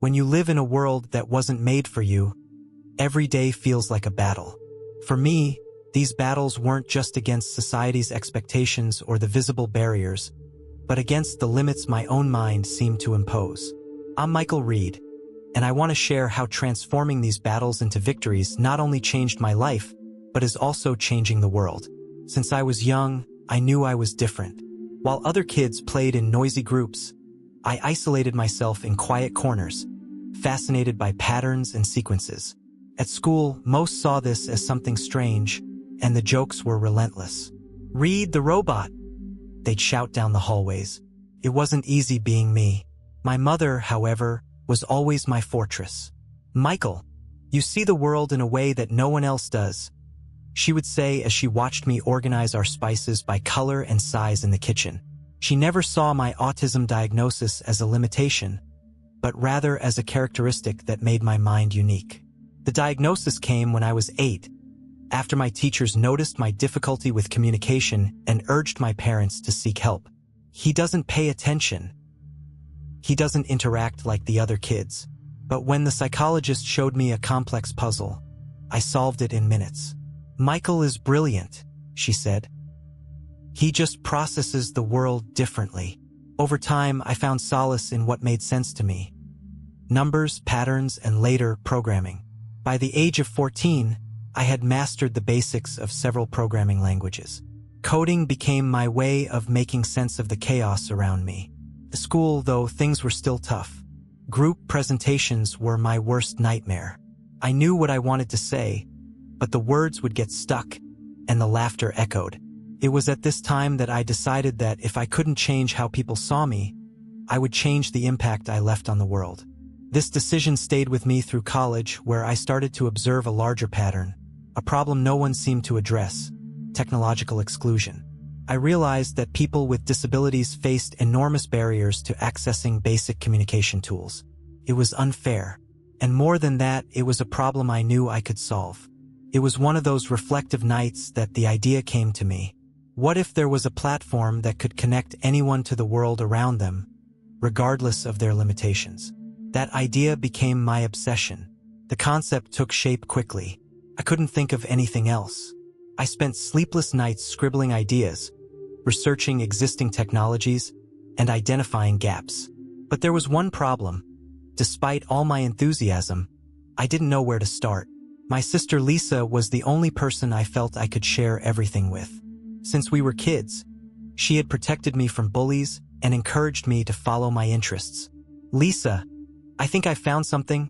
When you live in a world that wasn't made for you, every day feels like a battle. For me, these battles weren't just against society's expectations or the visible barriers, but against the limits my own mind seemed to impose. I'm Michael Reed, and I want to share how transforming these battles into victories not only changed my life, but is also changing the world. Since I was young, I knew I was different. While other kids played in noisy groups, I isolated myself in quiet corners, fascinated by patterns and sequences. At school, most saw this as something strange, and the jokes were relentless. "Reed the robot," they'd shout down the hallways. It wasn't easy being me. My mother, however, was always my fortress. "Michael, you see the world in a way that no one else does," she would say as she watched me organize our spices by color and size in the kitchen. She never saw my autism diagnosis as a limitation, but rather as a characteristic that made my mind unique. The diagnosis came when I was 8, after my teachers noticed my difficulty with communication and urged my parents to seek help. "He doesn't pay attention. He doesn't interact like the other kids." But when the psychologist showed me a complex puzzle, I solved it in minutes. "Michael is brilliant," she said. "He just processes the world differently." Over time, I found solace in what made sense to me: numbers, patterns, and later, programming. By the age of 14, I had mastered the basics of several programming languages. Coding became my way of making sense of the chaos around me. At school, though, things were still tough. Group presentations were my worst nightmare. I knew what I wanted to say, but the words would get stuck, and the laughter echoed. It was at this time that I decided that if I couldn't change how people saw me, I would change the impact I left on the world. This decision stayed with me through college, where I started to observe a larger pattern, a problem no one seemed to address: technological exclusion. I realized that people with disabilities faced enormous barriers to accessing basic communication tools. It was unfair. And more than that, it was a problem I knew I could solve. It was one of those reflective nights that the idea came to me. What if there was a platform that could connect anyone to the world around them, regardless of their limitations? That idea became my obsession. The concept took shape quickly. I couldn't think of anything else. I spent sleepless nights scribbling ideas, researching existing technologies, and identifying gaps. But there was one problem. Despite all my enthusiasm, I didn't know where to start. My sister Lisa was the only person I felt I could share everything with. Since we were kids, she had protected me from bullies and encouraged me to follow my interests. "Lisa, I think I found something,"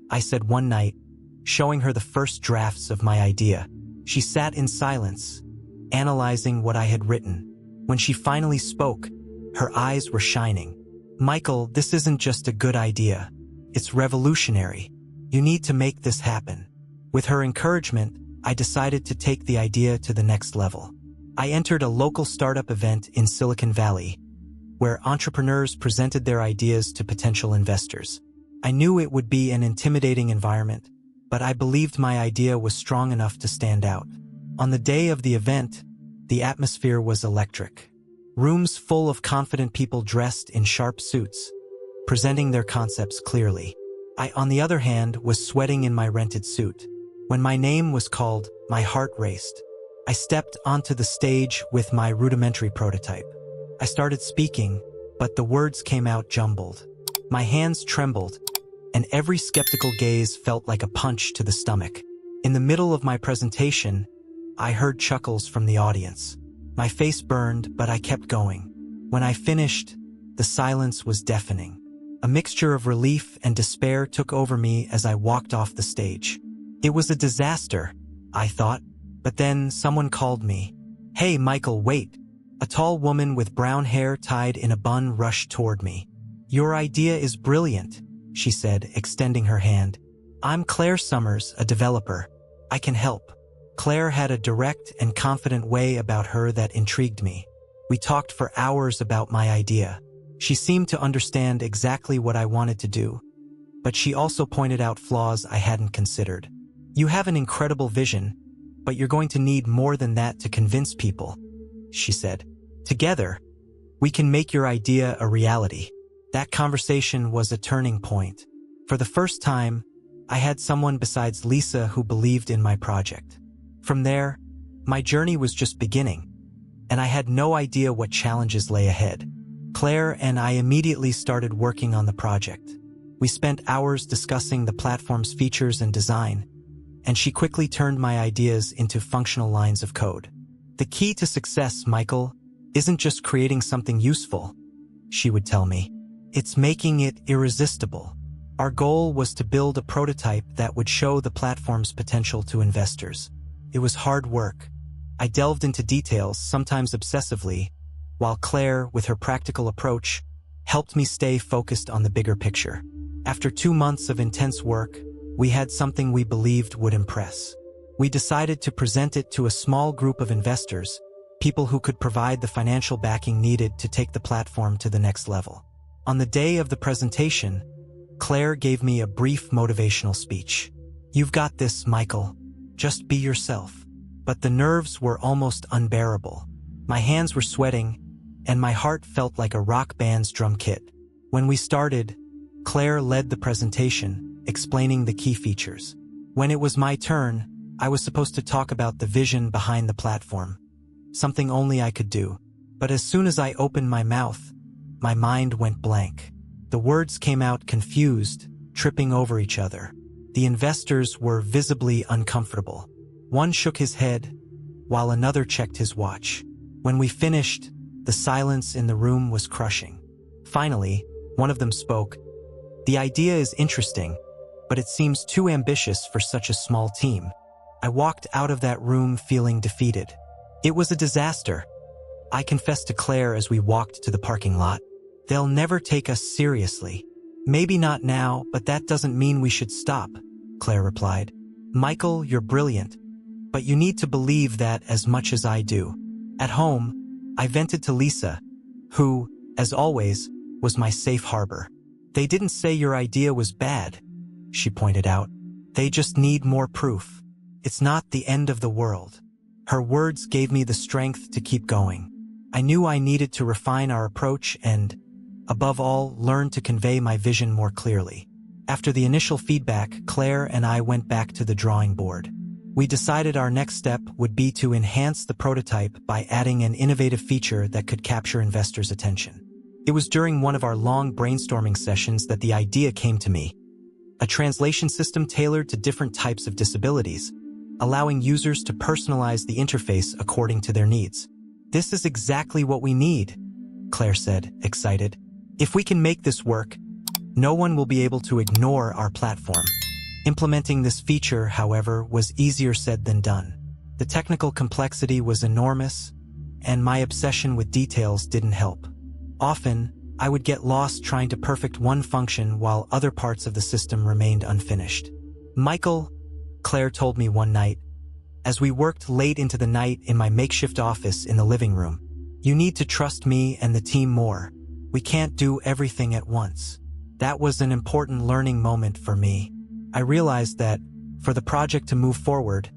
I said one night, showing her the first drafts of my idea. She sat in silence, analyzing what I had written. When she finally spoke, her eyes were shining. "Michael, this isn't just a good idea. It's revolutionary. You need to make this happen." With her encouragement, I decided to take the idea to the next level. I entered a local startup event in Silicon Valley, where entrepreneurs presented their ideas to potential investors. I knew it would be an intimidating environment, but I believed my idea was strong enough to stand out. On the day of the event, the atmosphere was electric. Rooms full of confident people dressed in sharp suits, presenting their concepts clearly. I, on the other hand, was sweating in my rented suit. When my name was called, my heart raced. I stepped onto the stage with my rudimentary prototype. I started speaking, but the words came out jumbled. My hands trembled, and every skeptical gaze felt like a punch to the stomach. In the middle of my presentation, I heard chuckles from the audience. My face burned, but I kept going. When I finished, the silence was deafening. A mixture of relief and despair took over me as I walked off the stage. It was a disaster, I thought, but then someone called me. "Hey, Michael, wait." A tall woman with brown hair tied in a bun rushed toward me. "Your idea is brilliant," she said, extending her hand. "I'm Claire Summers, a developer. I can help." Claire had a direct and confident way about her that intrigued me. We talked for hours about my idea. She seemed to understand exactly what I wanted to do, but she also pointed out flaws I hadn't considered. "You have an incredible vision, but you're going to need more than that to convince people," she said. "Together, we can make your idea a reality." That conversation was a turning point. For the first time, I had someone besides Lisa who believed in my project. From there, my journey was just beginning, and I had no idea what challenges lay ahead. Claire and I immediately started working on the project. We spent hours discussing the platform's features and design, and she quickly turned my ideas into functional lines of code. The key to success, Michael, isn't just creating something useful, she would tell me. It's making it irresistible. Our goal was to build a prototype that would show the platform's potential to investors. It was hard work. I delved into details, sometimes obsessively, while Claire, with her practical approach, helped me stay focused on the bigger picture. After 2 months of intense work, we had something we believed would impress. We decided to present it to a small group of investors, people who could provide the financial backing needed to take the platform to the next level. On the day of the presentation, Claire gave me a brief motivational speech. "You've got this, Michael. Just be yourself." But the nerves were almost unbearable. My hands were sweating, and my heart felt like a rock band's drum kit. When we started, Claire led the presentation, explaining the key features. When it was my turn, I was supposed to talk about the vision behind the platform, something only I could do. But as soon as I opened my mouth, my mind went blank. The words came out confused, tripping over each other. The investors were visibly uncomfortable. One shook his head, while another checked his watch. When we finished, the silence in the room was crushing. Finally, one of them spoke. "The idea is interesting, but it seems too ambitious for such a small team." I walked out of that room feeling defeated. It was a disaster, I confessed to Claire as we walked to the parking lot. "They'll never take us seriously." "Maybe not now, but that doesn't mean we should stop," Claire replied. "Michael, you're brilliant, but you need to believe that as much as I do." At home, I vented to Lisa, who, as always, was my safe harbor. "They didn't say your idea was bad," she pointed out. "They just need more proof. It's not the end of the world." Her words gave me the strength to keep going. I knew I needed to refine our approach and, above all, learn to convey my vision more clearly. After the initial feedback, Claire and I went back to the drawing board. We decided our next step would be to enhance the prototype by adding an innovative feature that could capture investors' attention. It was during one of our long brainstorming sessions that the idea came to me. A translation system tailored to different types of disabilities, allowing users to personalize the interface according to their needs. "This is exactly what we need," Claire said, excited. "If we can make this work, no one will be able to ignore our platform." Implementing this feature, however, was easier said than done. The technical complexity was enormous, and my obsession with details didn't help. Often, I would get lost trying to perfect one function while other parts of the system remained unfinished. "Michael," Claire told me one night, as we worked late into the night in my makeshift office in the living room, "you need to trust me and the team more. We can't do everything at once." That was an important learning moment for me. I realized that, for the project to move forward,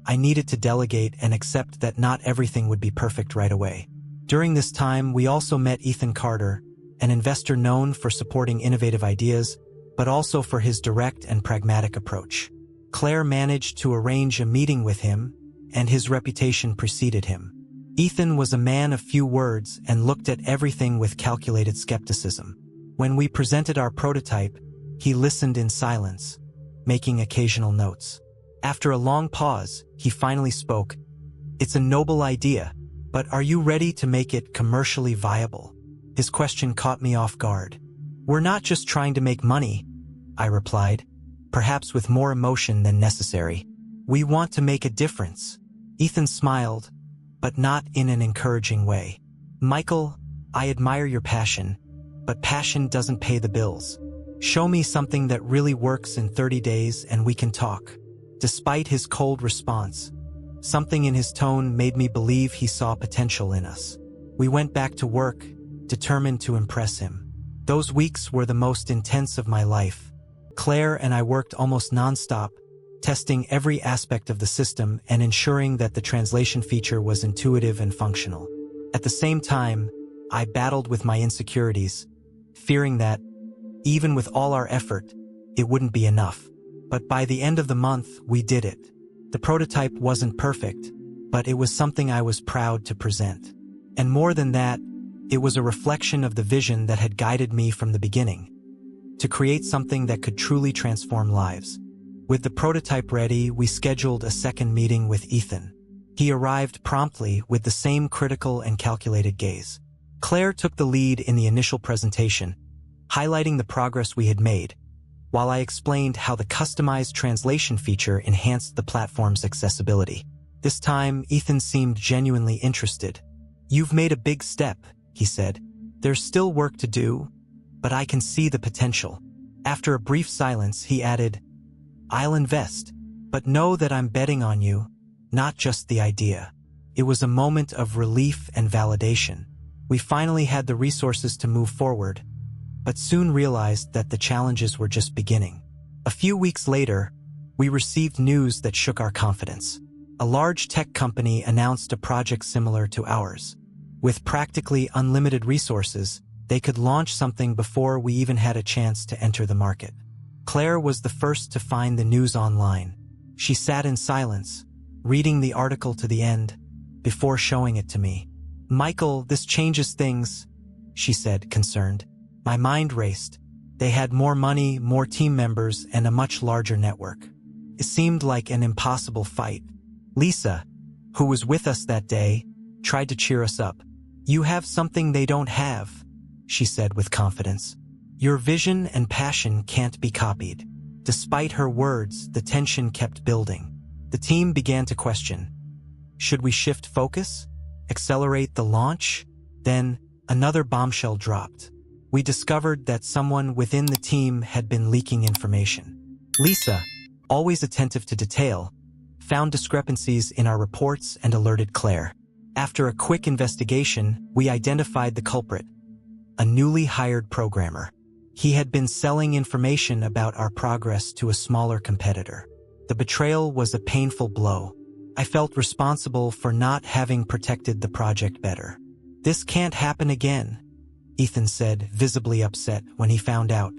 I needed to delegate and accept that not everything would be perfect right away. During this time, we also met Ethan Carter, an investor known for supporting innovative ideas, but also for his direct and pragmatic approach. Claire managed to arrange a meeting with him, and his reputation preceded him. Ethan was a man of few words and looked at everything with calculated skepticism. When we presented our prototype, he listened in silence, making occasional notes. After a long pause, he finally spoke. "It's a noble idea, but are you ready to make it commercially viable?" His question caught me off guard. "We're not just trying to make money," I replied, perhaps with more emotion than necessary. "We want to make a difference." Ethan smiled, but not in an encouraging way. "Michael, I admire your passion, but passion doesn't pay the bills. Show me something that really works in 30 days and we can talk." Despite his cold response, something in his tone made me believe he saw potential in us. We went back to work, determined to impress him. Those weeks were the most intense of my life. Claire and I worked almost nonstop, testing every aspect of the system and ensuring that the translation feature was intuitive and functional. At the same time, I battled with my insecurities, fearing that, even with all our effort, it wouldn't be enough. But by the end of the month, we did it. The prototype wasn't perfect, but it was something I was proud to present. And more than that, it was a reflection of the vision that had guided me from the beginning, to create something that could truly transform lives. With the prototype ready, we scheduled a second meeting with Ethan. He arrived promptly with the same critical and calculated gaze. Claire took the lead in the initial presentation, highlighting the progress we had made, while I explained how the customized translation feature enhanced the platform's accessibility. This time, Ethan seemed genuinely interested. "You've made a big step," he said. "There's still work to do, but I can see the potential." After a brief silence, he added, "I'll invest, but know that I'm betting on you, not just the idea." It was a moment of relief and validation. We finally had the resources to move forward, but soon realized that the challenges were just beginning. A few weeks later, we received news that shook our confidence. A large tech company announced a project similar to ours. With practically unlimited resources, they could launch something before we even had a chance to enter the market. Claire was the first to find the news online. She sat in silence, reading the article to the end, before showing it to me. "Michael, this changes things," she said, concerned. My mind raced. They had more money, more team members, and a much larger network. It seemed like an impossible fight. Lisa, who was with us that day, tried to cheer us up. "You have something they don't have," she said with confidence. "Your vision and passion can't be copied." Despite her words, the tension kept building. The team began to question. Should we shift focus? Accelerate the launch? Then, another bombshell dropped. We discovered that someone within the team had been leaking information. Lisa, always attentive to detail, found discrepancies in our reports and alerted Claire. After a quick investigation, we identified the culprit, a newly hired programmer. He had been selling information about our progress to a smaller competitor. The betrayal was a painful blow. I felt responsible for not having protected the project better. "This can't happen again," Ethan said, visibly upset when he found out.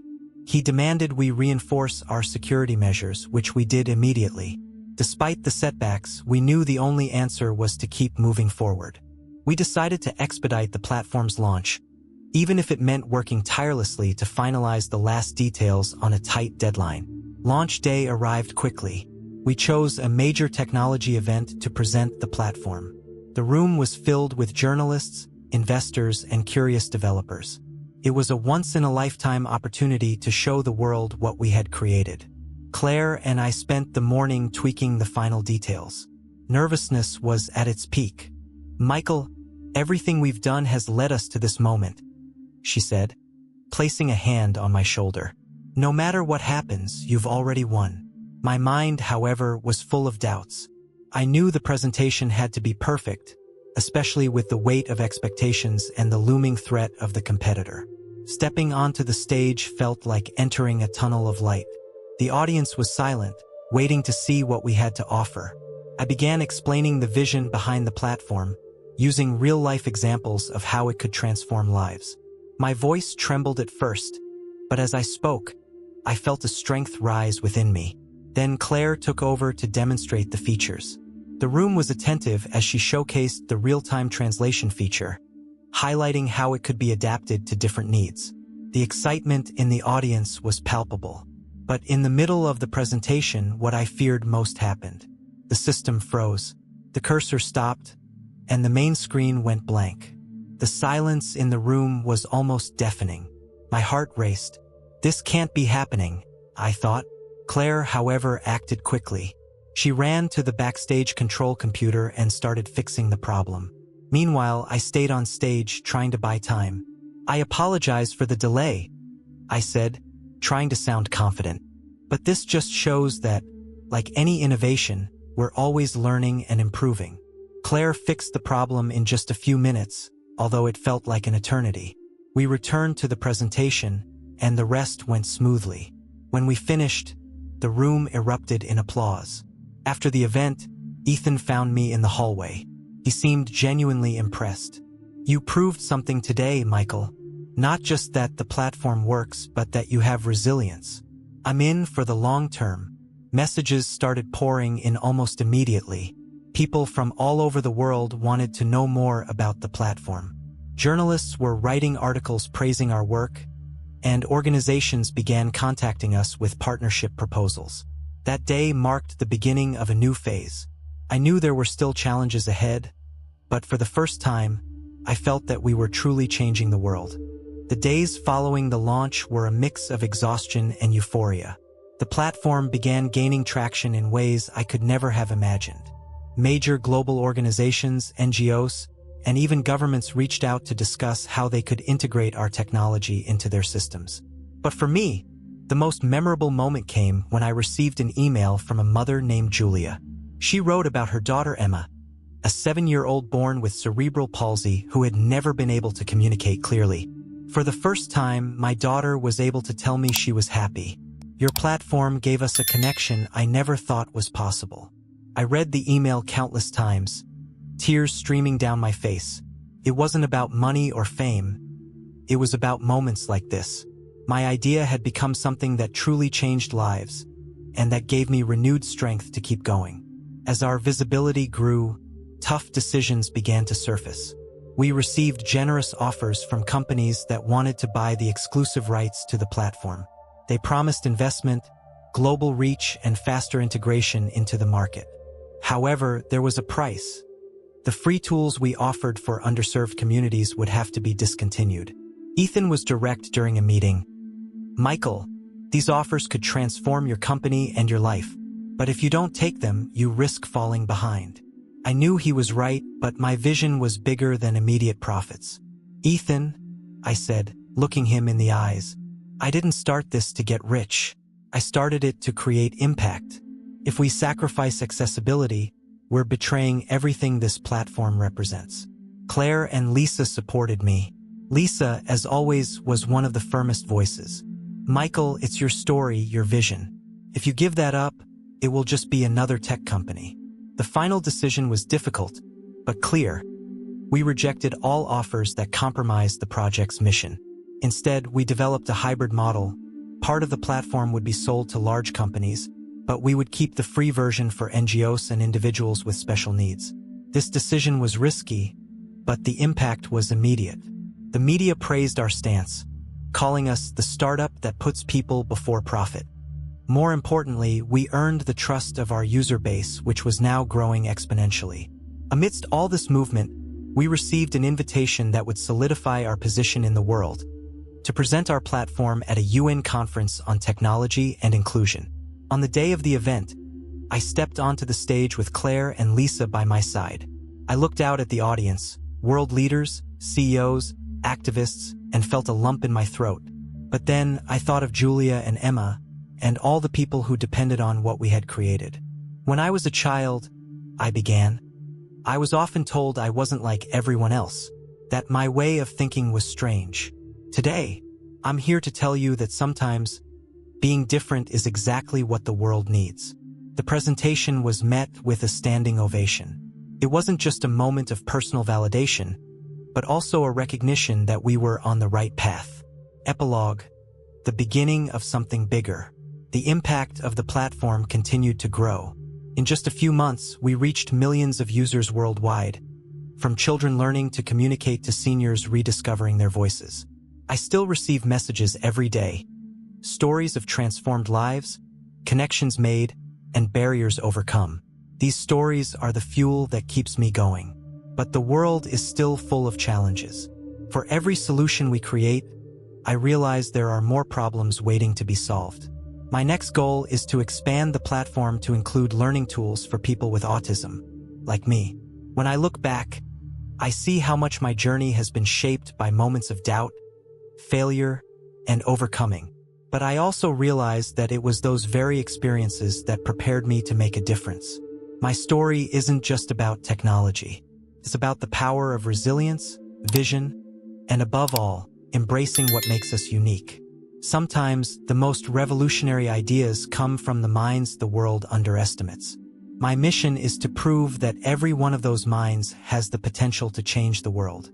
He demanded we reinforce our security measures, which we did immediately. Despite the setbacks, we knew the only answer was to keep moving forward. We decided to expedite the platform's launch, even if it meant working tirelessly to finalize the last details on a tight deadline. Launch day arrived quickly. We chose a major technology event to present the platform. The room was filled with journalists, investors, and curious developers. It was a once-in-a-lifetime opportunity to show the world what we had created. Claire and I spent the morning tweaking the final details. Nervousness was at its peak. "Michael, everything we've done has led us to this moment," she said, placing a hand on my shoulder. "No matter what happens, you've already won." My mind, however, was full of doubts. I knew the presentation had to be perfect, especially with the weight of expectations and the looming threat of the competitor. Stepping onto the stage felt like entering a tunnel of light. The audience was silent, waiting to see what we had to offer. I began explaining the vision behind the platform, using real-life examples of how it could transform lives. My voice trembled at first, but as I spoke, I felt a strength rise within me. Then Claire took over to demonstrate the features. The room was attentive as she showcased the real-time translation feature, highlighting how it could be adapted to different needs. The excitement in the audience was palpable. But in the middle of the presentation, what I feared most happened. The system froze. The cursor stopped, and the main screen went blank. The silence in the room was almost deafening. My heart raced. "This can't be happening," I thought. Claire, however, acted quickly. She ran to the backstage control computer and started fixing the problem. Meanwhile, I stayed on stage trying to buy time. "I apologize for the delay," I said, trying to sound confident. "But this just shows that, like any innovation, we're always learning and improving." Claire fixed the problem in just a few minutes, although it felt like an eternity. We returned to the presentation, and the rest went smoothly. When we finished, the room erupted in applause. After the event, Ethan found me in the hallway. He seemed genuinely impressed. "You proved something today, Michael. Not just that the platform works, but that you have resilience." I'm in for the long term. Messages started pouring in almost immediately. People from all over the world wanted to know more about the platform. Journalists were writing articles praising our work, and organizations began contacting us with partnership proposals. That day marked the beginning of a new phase. I knew there were still challenges ahead, but for the first time, I felt that we were truly changing the world. The days following the launch were a mix of exhaustion and euphoria. The platform began gaining traction in ways I could never have imagined. Major global organizations, NGOs, and even governments reached out to discuss how they could integrate our technology into their systems. But for me, the most memorable moment came when I received an email from a mother named Julia. She wrote about her daughter Emma, a 7-year-old born with cerebral palsy who had never been able to communicate clearly. For the first time, my daughter was able to tell me she was happy. Your platform gave us a connection I never thought was possible. I read the email countless times, tears streaming down my face. It wasn't about money or fame. It was about moments like this. My idea had become something that truly changed lives, and that gave me renewed strength to keep going. As our visibility grew, tough decisions began to surface. We received generous offers from companies that wanted to buy the exclusive rights to the platform. They promised investment, global reach, and faster integration into the market. However, there was a price. The free tools we offered for underserved communities would have to be discontinued. Ethan was direct during a meeting. Michael, these offers could transform your company and your life, but if you don't take them, you risk falling behind. I knew he was right, but my vision was bigger than immediate profits. Ethan, I said, looking him in the eyes, I didn't start this to get rich. I started it to create impact. If we sacrifice accessibility, we're betraying everything this platform represents. Claire and Lisa supported me. Lisa, as always, was one of the firmest voices. Michael, it's your story, your vision. If you give that up, it will just be another tech company. The final decision was difficult, but clear. We rejected all offers that compromised the project's mission. Instead, we developed a hybrid model. Part of the platform would be sold to large companies, but we would keep the free version for NGOs and individuals with special needs. This decision was risky, but the impact was immediate. The media praised our stance, calling us the startup that puts people before profit. More importantly, we earned the trust of our user base, which was now growing exponentially. Amidst all this movement, we received an invitation that would solidify our position in the world, to present our platform at a UN conference on technology and inclusion. On the day of the event, I stepped onto the stage with Claire and Lisa by my side. I looked out at the audience, world leaders, CEOs, activists, and felt a lump in my throat. But then I thought of Julia and Emma, and all the people who depended on what we had created. When I was a child, I began. I was often told I wasn't like everyone else, that my way of thinking was strange. Today, I'm here to tell you that sometimes being different is exactly what the world needs. The presentation was met with a standing ovation. It wasn't just a moment of personal validation, but also a recognition that we were on the right path. Epilogue, the beginning of something bigger. The impact of the platform continued to grow. In just a few months, we reached millions of users worldwide, from children learning to communicate to seniors rediscovering their voices. I still receive messages every day, stories of transformed lives, connections made, and barriers overcome. These stories are the fuel that keeps me going. But the world is still full of challenges. For every solution we create, I realize there are more problems waiting to be solved. My next goal is to expand the platform to include learning tools for people with autism, like me. When I look back, I see how much my journey has been shaped by moments of doubt, failure, and overcoming. But I also realize that it was those very experiences that prepared me to make a difference. My story isn't just about technology. It's about the power of resilience, vision, and above all, embracing what makes us unique. Sometimes, the most revolutionary ideas come from the minds the world underestimates. My mission is to prove that every one of those minds has the potential to change the world.